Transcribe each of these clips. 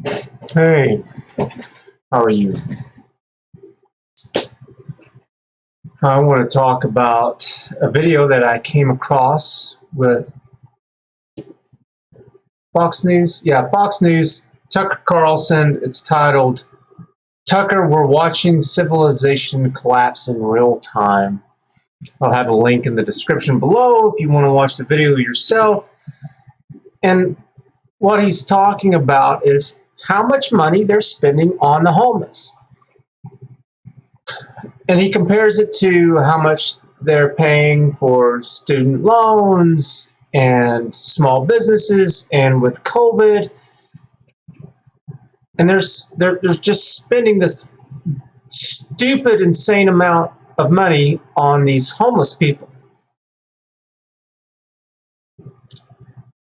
Hey, how are you? I want to talk about a video that I came across with Fox News. Yeah, Fox News, Tucker Carlson. It's titled, Tucker, We're Watching Civilization Collapse in Real Time. I'll have a link in the description below if you want to watch the video yourself. And what he's talking about is how much money they're spending on the homeless. And he compares it to how much they're paying for student loans and small businesses and with COVID. And they're just spending this stupid, insane amount of money on these homeless people.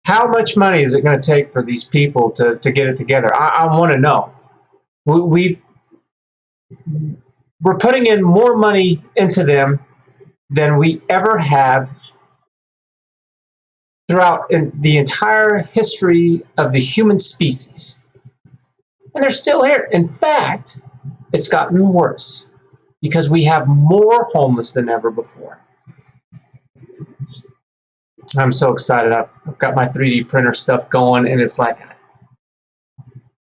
How much money is it going to take for these people to get it together? I want to know. We're putting in more money into them than we ever have throughout the entire history of the human species. And they're still here. In fact, it's gotten worse because we have more homeless than ever before. I'm so excited. I've got my 3D printer stuff going, and it's like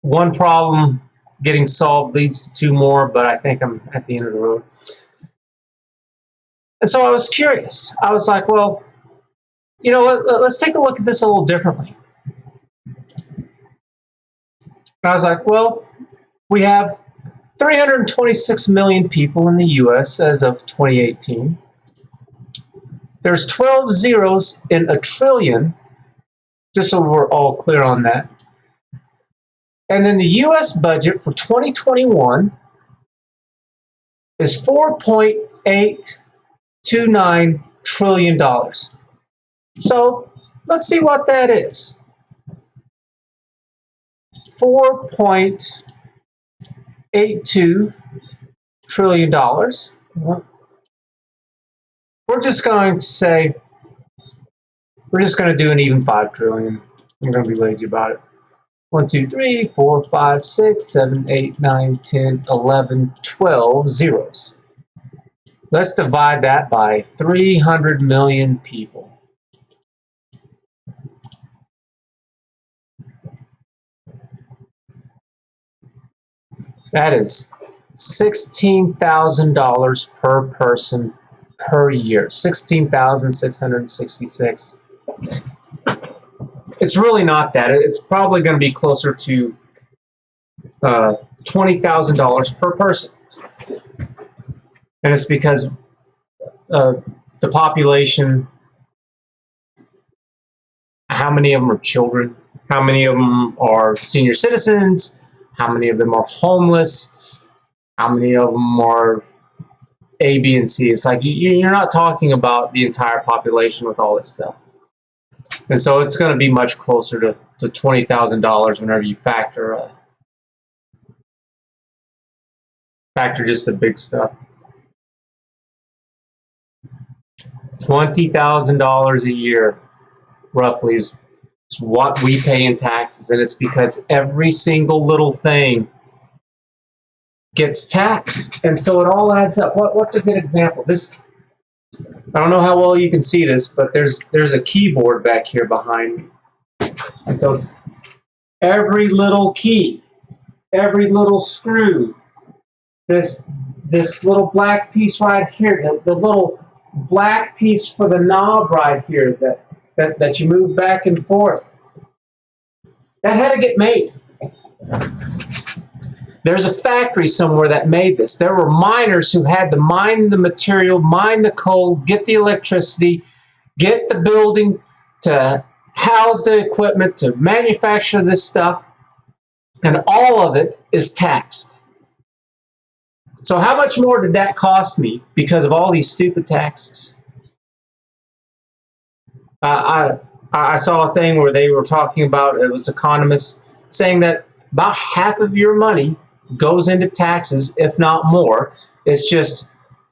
one problem getting solved leads to two more, but I think I'm at the end of the road. And so I was curious. I was like, well, you know what? Let's take a look at this a little differently. And I was like, well, we have 326 million people in the U.S. as of 2018. There's 12 zeros in a trillion, just so we're all clear on that. And then the U.S. budget for 2021 is $4.829 trillion. So let's see what that is. $4.82 trillion. We're just going to say, we're just going to do an even 5 trillion. I'm going to be lazy about it. 1, 2, 3, 4, 5, 6, 7, 8, 9, 10, 11, 12 zeros. Let's divide that by 300 million people. That is $16,000 per person per year. 16,666. It's really not that. It's probably going to be closer to $20,000 per person. And it's because the population, how many of them are children, how many of them are senior citizens, how many of them are homeless, how many of them are A, B, and C. It's like you're not talking about the entire population with all this stuff. And so it's going to be much closer to $20,000 whenever you factor just the big stuff. $20,000 a year, roughly, is what we pay in taxes, and it's because every single little thing gets taxed, and so it all adds up. What's a good example? This, I don't know how well you can see this, but there's a keyboard back here behind me. And so it's every little key, every little screw, this little black piece right here, the little black piece for the knob right here that you move back and forth. That had to get made. There's a factory somewhere that made this. There were miners who had to mine the material, mine the coal, get the electricity, get the building to house the equipment, to manufacture this stuff, and all of it is taxed. So how much more did that cost me because of all these stupid taxes? I saw a thing where they were talking about, it was economists saying that about half of your money goes into taxes, if not more. It's just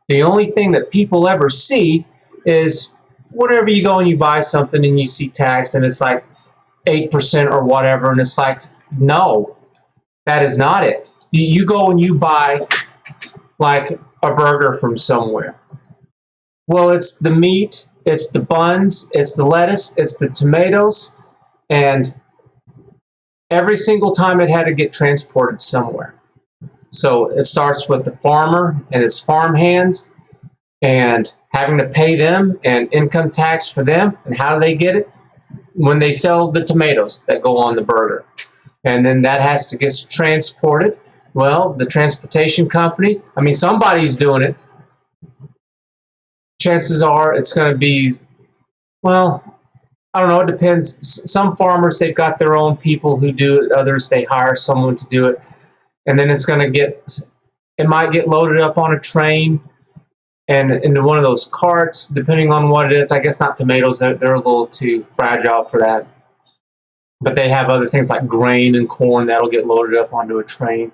the only thing that people ever see is whenever you go and you buy something and you see tax and it's like 8% or whatever, and it's like, no, That is not it. You go and you buy like a burger from somewhere. Well, it's the meat, it's the buns, it's the lettuce, it's the tomatoes, and every single time it had to get transported somewhere. So it starts with the farmer and his farm hands and having to pay them and income tax for them. And how do they get it? When they sell the tomatoes that go on the burger. And then that has to get transported. Well, the transportation company, I mean, somebody's doing it. Chances are it's going to be, well, I don't know, it depends. Some farmers, they've got their own people who do it. Others, they hire someone to do it. And then it's going to get, it might get loaded up on a train and into one of those carts, depending on what it is. I guess not tomatoes, they're a little too fragile for that. But they have other things like grain and corn that'll get loaded up onto a train.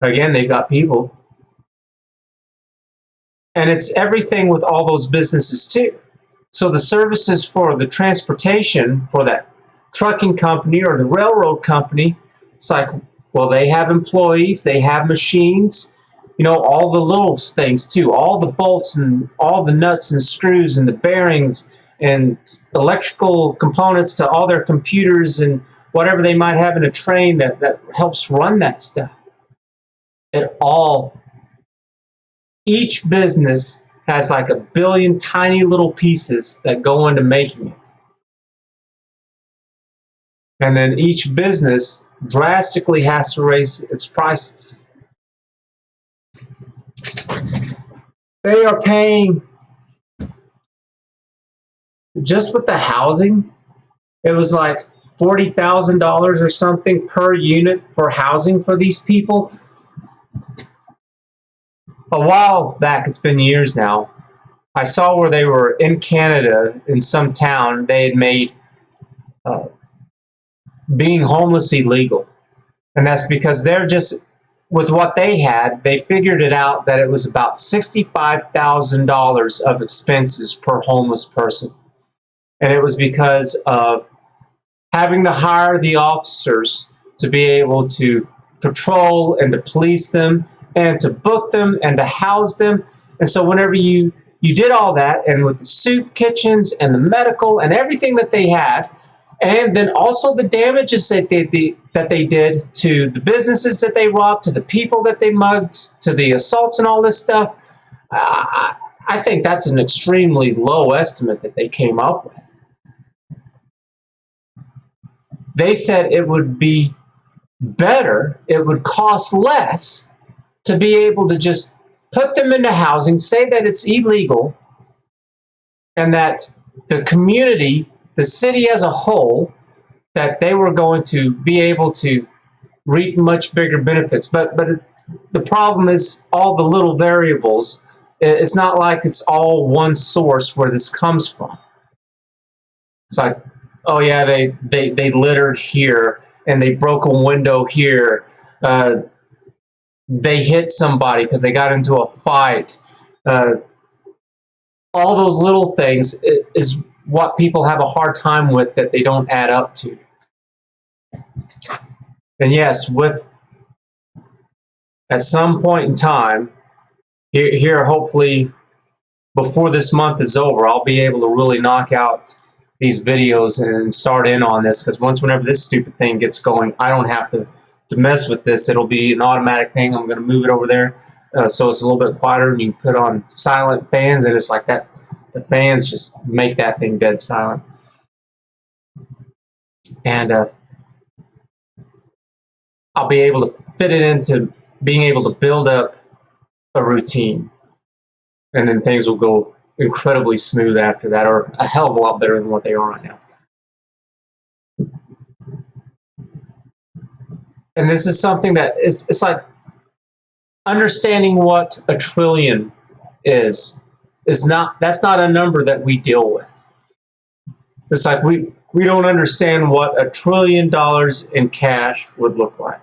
Again, they've got people. And it's everything with all those businesses too. So the services for the transportation for that trucking company or the railroad company, it's like, well, they have employees, they have machines, you know, all the little things too, all the bolts and all the nuts and screws and the bearings and electrical components to all their computers and whatever they might have in a train that helps run that stuff. Each business has like a billion tiny little pieces that go into making it. And then each business drastically has to raise its prices. They are paying, just with the housing, it was like $40,000 or something per unit for housing for these people. A while back, it's been years now, I saw where they were in Canada, in some town, they had made being homeless illegal. And that's because they're just, with what they had, they figured it out that it was about $65,000 of expenses per homeless person. And it was because of having to hire the officers to be able to patrol and to police them and to book them and to house them. And so whenever you did all that, and with the soup kitchens and the medical and everything that they had, and then also the damages that they did to the businesses that they robbed, to the people that they mugged, to the assaults and all this stuff, I think that's an extremely low estimate that they came up with. They said it would be better, it would cost less to be able to just put them into housing, say that it's illegal, and that the community, the city as a whole, that they were going to be able to reap much bigger benefits. But the problem is all the little variables. It's not like it's all one source where this comes from. It's like, oh yeah, they littered here and they broke a window here. They hit somebody because they got into a fight. All those little things is what people have a hard time with, that they don't add up to. And yes, at some point in time, here hopefully before this month is over, I'll be able to really knock out these videos and start in on this, because whenever this stupid thing gets going, I don't have to mess with this. It'll be an automatic thing. I'm going to move it over there so it's a little bit quieter, and you can put on silent fans, and it's like that. The fans just make that thing dead silent. And I'll be able to fit it into being able to build up a routine, and then things will go incredibly smooth after that, or a hell of a lot better than what they are right now. And this is something that it's like understanding what a trillion is not, that's not a number that we deal with. It's like we don't understand what $1 trillion in cash would look like.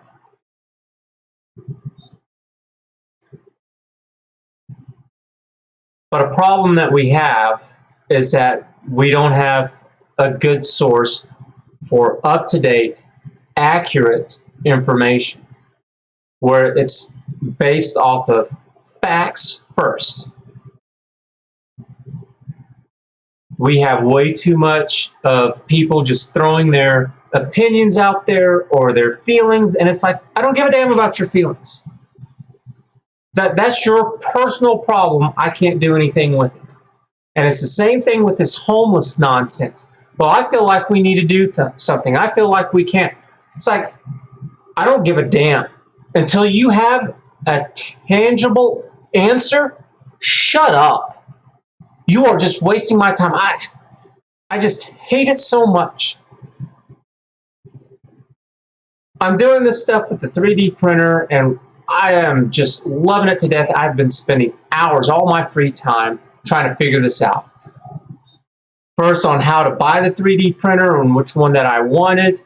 But a problem that we have is that we don't have a good source for up-to-date, accurate information, where it's based off of facts first. We have way too much of people just throwing their opinions out there or their feelings, and it's like, I don't give a damn about your feelings. That's your personal problem. I can't do anything with it. And it's the same thing with this homeless nonsense. Well, I feel like we need to do something. I feel like we can't. It's like, I don't give a damn. Until you have a tangible answer, shut up. You are just wasting my time. I just hate it so much. I'm doing this stuff with the 3D printer, and I am just loving it to death. I've been spending hours, all my free time, trying to figure this out. First, on how to buy the 3D printer and which one that I wanted,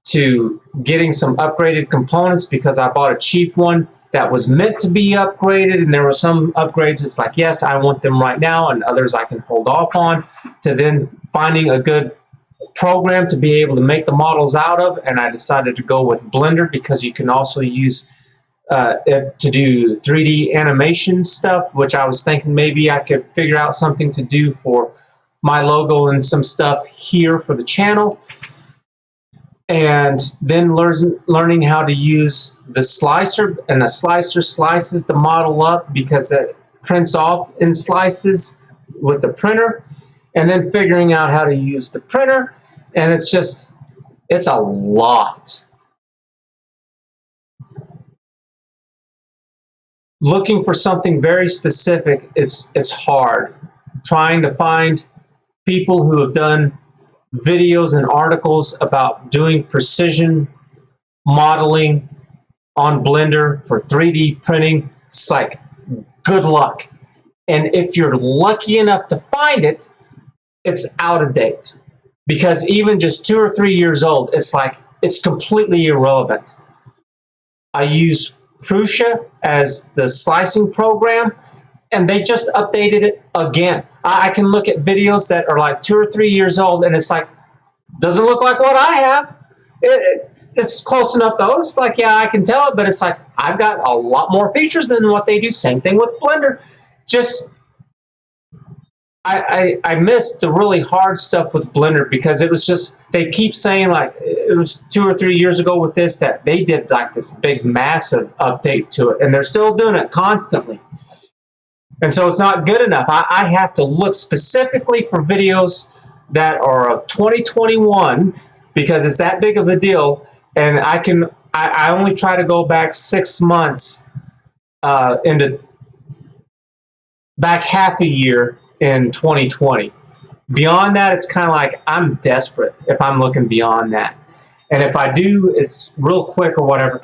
to getting some upgraded components because I bought a cheap one that was meant to be upgraded, and there were some upgrades it's like, yes, I want them right now, and others I can hold off on, to then finding a good program to be able to make the models out of, and I decided to go with Blender because you can also use it to do 3D animation stuff, which I was thinking maybe I could figure out something to do for my logo and some stuff here for the channel. And then learning how to use the slicer, and the slicer slices the model up because it prints off in slices with the printer, and then figuring out how to use the printer, and it's a lot. Looking for something very specific, it's hard. Trying to find people who have done videos and articles about doing precision modeling on Blender for 3D printing, it's like, good luck. And if you're lucky enough to find it, it's out of date. Because even just 2 or 3 years old, it's like, it's completely irrelevant. I use Prusa as the slicing program, and they just updated it again. I can look at videos that are like 2 or 3 years old, and it's like, doesn't look like what I have. It's close enough though. It's like, yeah, I can tell it, but it's like, I've got a lot more features than what they do. Same thing with Blender. Just, I missed the really hard stuff with Blender because it was just, they keep saying like, it was 2 or 3 years ago with this that they did like this big massive update to it, and they're still doing it constantly. And so it's not good enough. I have to look specifically for videos that are of 2021 because it's that big of a deal, and I only try to go back 6 months into back half a year in 2020. Beyond that, it's kind of like I'm desperate if I'm looking beyond that. And if I do, it's real quick or whatever.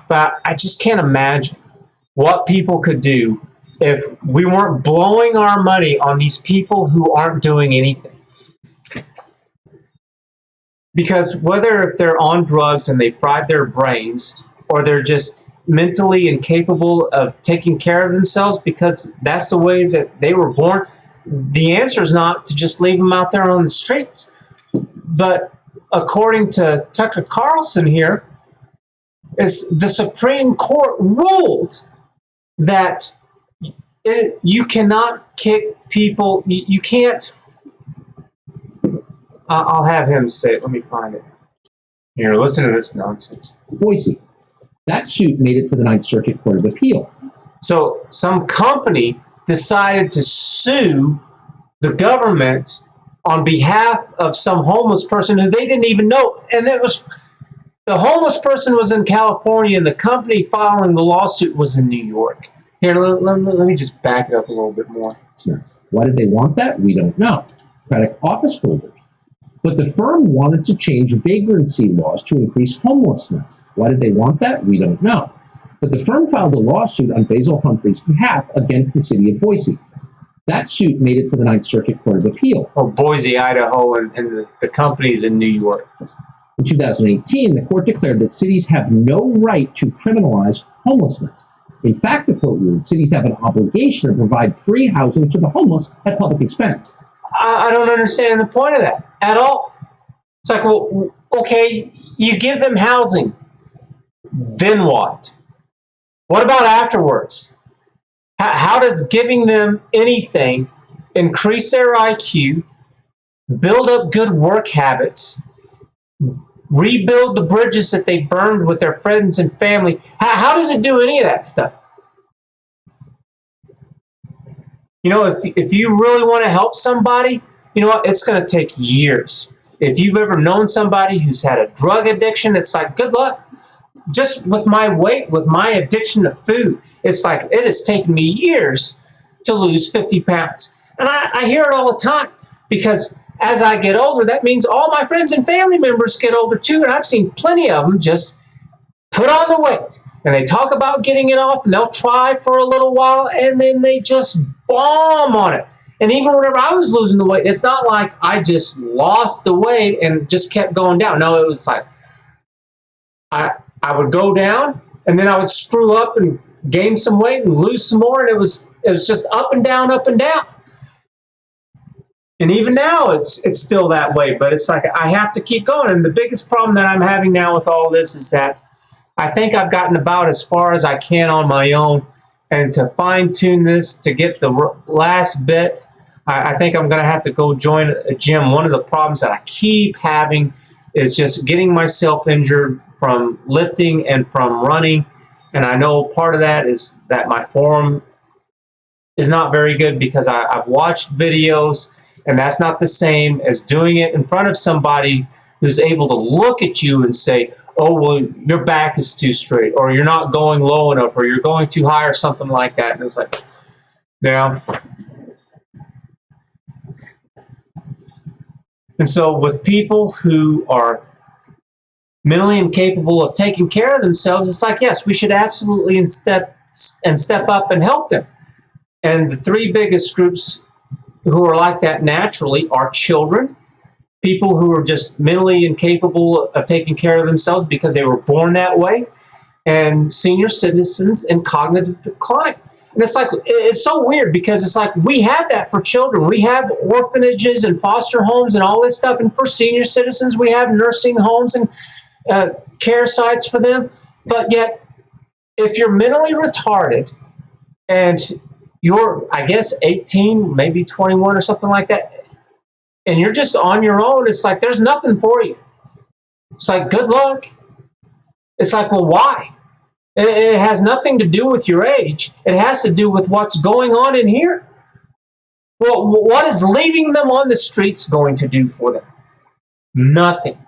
But I just can't imagine what people could do if we weren't blowing our money on these people who aren't doing anything. Because whether if they're on drugs and they fried their brains, or they're just mentally incapable of taking care of themselves because that's the way that they were born, the answer is not to just leave them out there on the streets. But according to Tucker Carlson here, is the Supreme Court ruled that you cannot kick people, you can't. I'll have him say it. Let me find it. Here, listen to this nonsense. Boise. That suit made it to the Ninth Circuit Court of Appeal. So some company decided to sue the government on behalf of some homeless person who they didn't even know. And it was, the homeless person was in California, and the company filing the lawsuit was in New York. Here, let me just back it up a little bit more. Why did they want that? We don't know. Democratic office holders. But the firm wanted to change vagrancy laws to increase homelessness. Why did they want that? We don't know. But the firm filed a lawsuit on Basil Humphrey's behalf against the city of Boise. That suit made it to the Ninth Circuit Court of Appeal. Oh, Boise, Idaho, and the company's in New York. In 2018, the court declared that cities have no right to criminalize homelessness. In fact, the court ruled cities have an obligation to provide free housing to the homeless at public expense. I don't understand the point of that at all. It's like, well, okay, you give them housing. Then what? What about afterwards? How does giving them anything increase their IQ, build up good work habits, rebuild the bridges that they burned with their friends and family? How does it do any of that stuff? You know, if you really want to help somebody, you know what? It's going to take years. If you've ever known somebody who's had a drug addiction, it's like, good luck. Just with my weight, with my addiction to food, it's like it has taken me years to lose 50 pounds. And I hear it all the time because as I get older, that means all my friends and family members get older too. And I've seen plenty of them just put on the weight and they talk about getting it off and they'll try for a little while and then they just bomb on it. And even whenever I was losing the weight, it's not like I just lost the weight and just kept going down. No, it was like I would go down and then I would screw up and gain some weight and lose some more. And it was just up and down, up and down. And even now it's still that way, but it's like I have to keep going. And the biggest problem that I'm having now with all this is that I think I've gotten about as far as I can on my own. And to fine tune this, to get the last bit, I think I'm going to have to go join a gym. One of the problems that I keep having is just getting myself injured from lifting and from running. And I know part of that is that my form is not very good because I've watched videos and that's not the same as doing it in front of somebody who's able to look at you and say, oh, well, your back is too straight, or you're not going low enough, or you're going too high, or something like that. And it's like, yeah. And so with people who are mentally incapable of taking care of themselves, it's like, yes, we should absolutely step up and help them. And the three biggest groups who are like that naturally are children, people who are just mentally incapable of taking care of themselves because they were born that way, and senior citizens and cognitive decline. And it's like, it's so weird because it's like we have that for children. We have orphanages and foster homes and all this stuff. And for senior citizens, we have nursing homes and care sites for them. But yet, if you're mentally retarded and you're, I guess, 18, maybe 21 or something like that, and you're just on your own, it's like there's nothing for you. It's like, good luck. It's like, well, why? It has nothing to do with your age. It has to do with what's going on in here. Well, what is leaving them on the streets going to do for them? Nothing.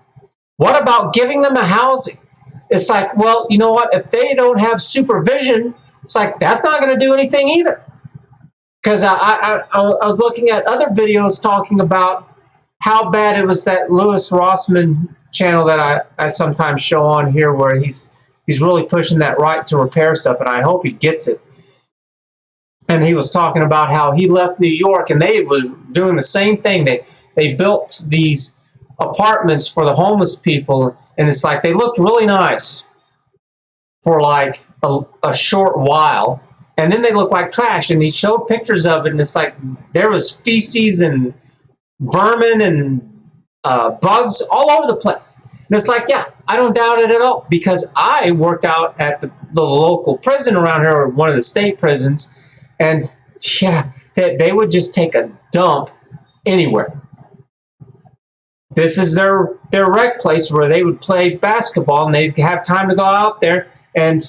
What about giving them a housing? It's like, well, you know what? If they don't have supervision, it's like that's not going to do anything either. Because I was looking at other videos talking about how bad it was, that Louis Rossman channel that I sometimes show on here, where he's really pushing that right to repair stuff, and I hope he gets it. And he was talking about how he left New York, and they was doing the same thing. They built these apartments for the homeless people, and it's like they looked really nice for like a short while, and then they looked like trash. And he showed pictures of it, and it's like there was feces and vermin and bugs all over the place. And it's like, yeah, I don't doubt it at all, because I worked out at the local prison around here, or one of the state prisons, and yeah, they would just take a dump anywhere. This is their rec place where they would play basketball, and they'd have time to go out there, and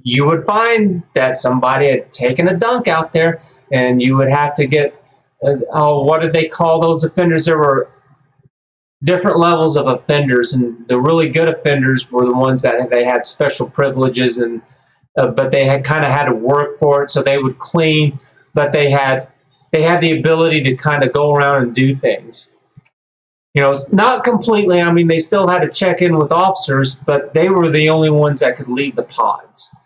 you would find that somebody had taken a dunk out there, and you would have to get, what did they call those offenders? There were different levels of offenders, and the really good offenders were the ones that they had special privileges, and but they had kind of had to work for it, so they would clean, but they had the ability to kind of go around and do things. You know, it's not completely. I mean, they still had to check in with officers, but they were the only ones that could leave the pods.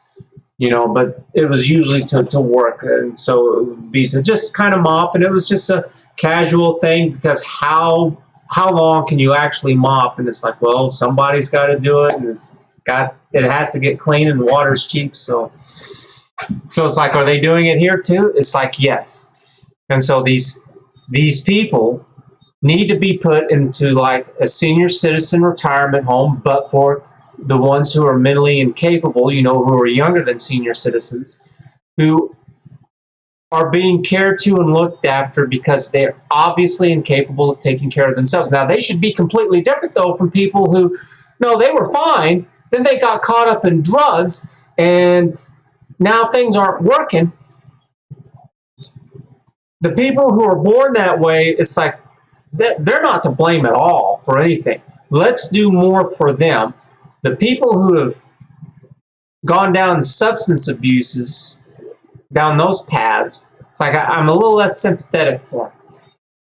You know, but it was usually to work, and so it would be to just kind of mop, and it was just a casual thing, because how long can you actually mop? And it's like, well, somebody's got to do it, and it has to get clean, and water's cheap, so it's like, are they doing it here too? It's like, yes. And so these people need to be put into like a senior citizen retirement home, but for the ones who are mentally incapable, who are younger than senior citizens, who are being cared to and looked after because they're obviously incapable of taking care of themselves. Now, they should be completely different, though, from people who, no, they were fine, then they got caught up in drugs, and now things aren't working. The people who are born that way, it's like they're not to blame at all for anything. Let's do more for them. The people who have gone down substance abuses, down those paths, it's like I'm a little less sympathetic for them.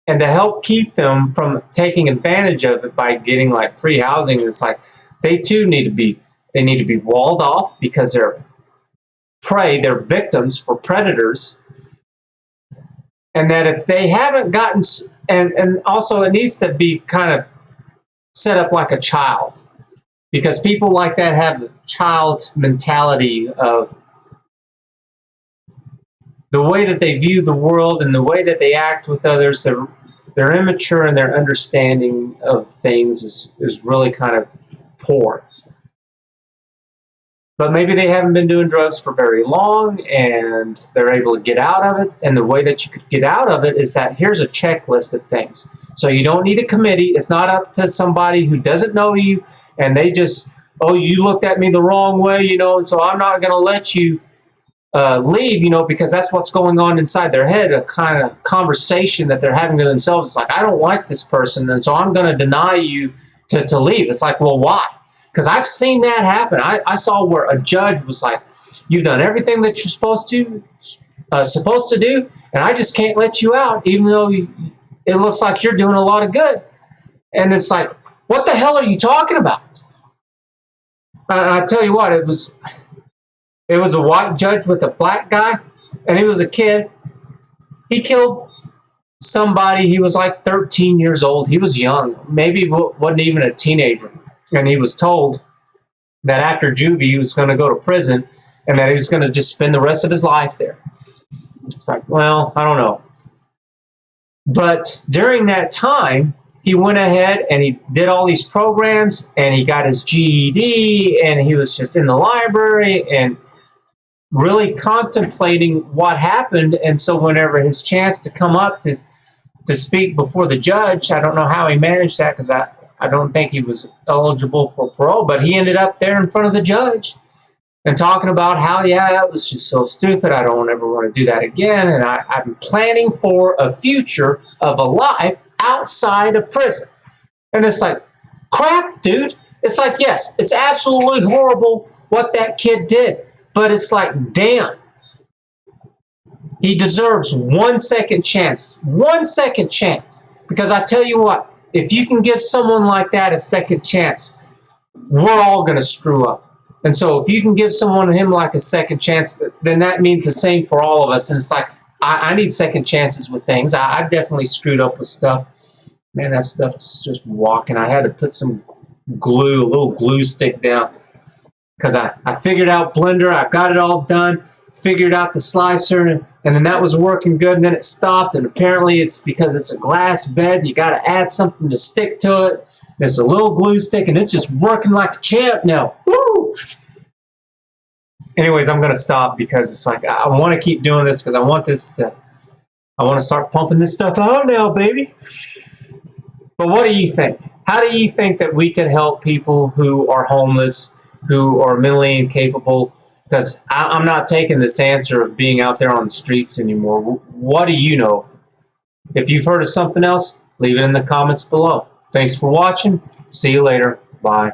And to help keep them from taking advantage of it by getting like free housing, it's like they too need to be walled off because they're prey, they're victims for predators. And that if they haven't gotten, and also it needs to be kind of set up like a child, because people like that have the child mentality of the way that they view the world and the way that they act with others. They're immature, and their understanding of things is really kind of poor. But maybe they haven't been doing drugs for very long, and they're able to get out of it. And the way that you could get out of it is that here's a checklist of things. So you don't need a committee. It's not up to somebody who doesn't know you, and they just, oh, you looked at me the wrong way, and so I'm not going to let you leave, because that's what's going on inside their head, a kind of conversation that they're having to themselves. It's like, I don't like this person, and so I'm going to deny you to leave. It's like, well, why? Because I've seen that happen. I saw where a judge was like, you've done everything that you're supposed to do, and I just can't let you out, even though it looks like you're doing a lot of good. And it's like, what the hell are you talking about? I tell you what, it was a white judge with a black guy, and he was a kid. He killed somebody. He was like 13 years old. He was young, maybe wasn't even a teenager. And he was told that after juvie, he was going to go to prison, and that he was going to just spend the rest of his life there. It's like, well, I don't know. But during that time, he went ahead and he did all these programs, and he got his GED, and he was just in the library and really contemplating what happened. And so whenever his chance to come up to speak before the judge, I don't know how he managed that, because I don't think he was eligible for parole, but he ended up there in front of the judge and talking about how, yeah, that was just so stupid. I don't ever want to do that again. And I'm planning for a future of a life outside of prison. And it's like, crap, dude. It's like, yes, it's absolutely horrible what that kid did. But it's like, damn. He deserves 1 second chance. 1 second chance. Because I tell you what, if you can give someone like that a second chance, we're all going to screw up. And so if you can give him like a second chance, then that means the same for all of us. And it's like, I need second chances with things. I've definitely screwed up with stuff. Man, that stuff is just walking. I had to put some glue, a little glue stick down, because I figured out Blender. I got it all done, figured out the slicer, and then that was working good, and then it stopped, and apparently it's because it's a glass bed, and you got to add something to stick to it. It's a little glue stick, and it's just working like a champ now. Woo! Anyways, I'm going to stop, because it's like, I want to keep doing this, because I want to start pumping this stuff out now, baby. But what do you think? How do you think that we can help people who are homeless, who are mentally incapable? Because I'm not taking this answer of being out there on the streets anymore. What do you know? If you've heard of something else, leave it in the comments below. Thanks for watching. See you later. Bye.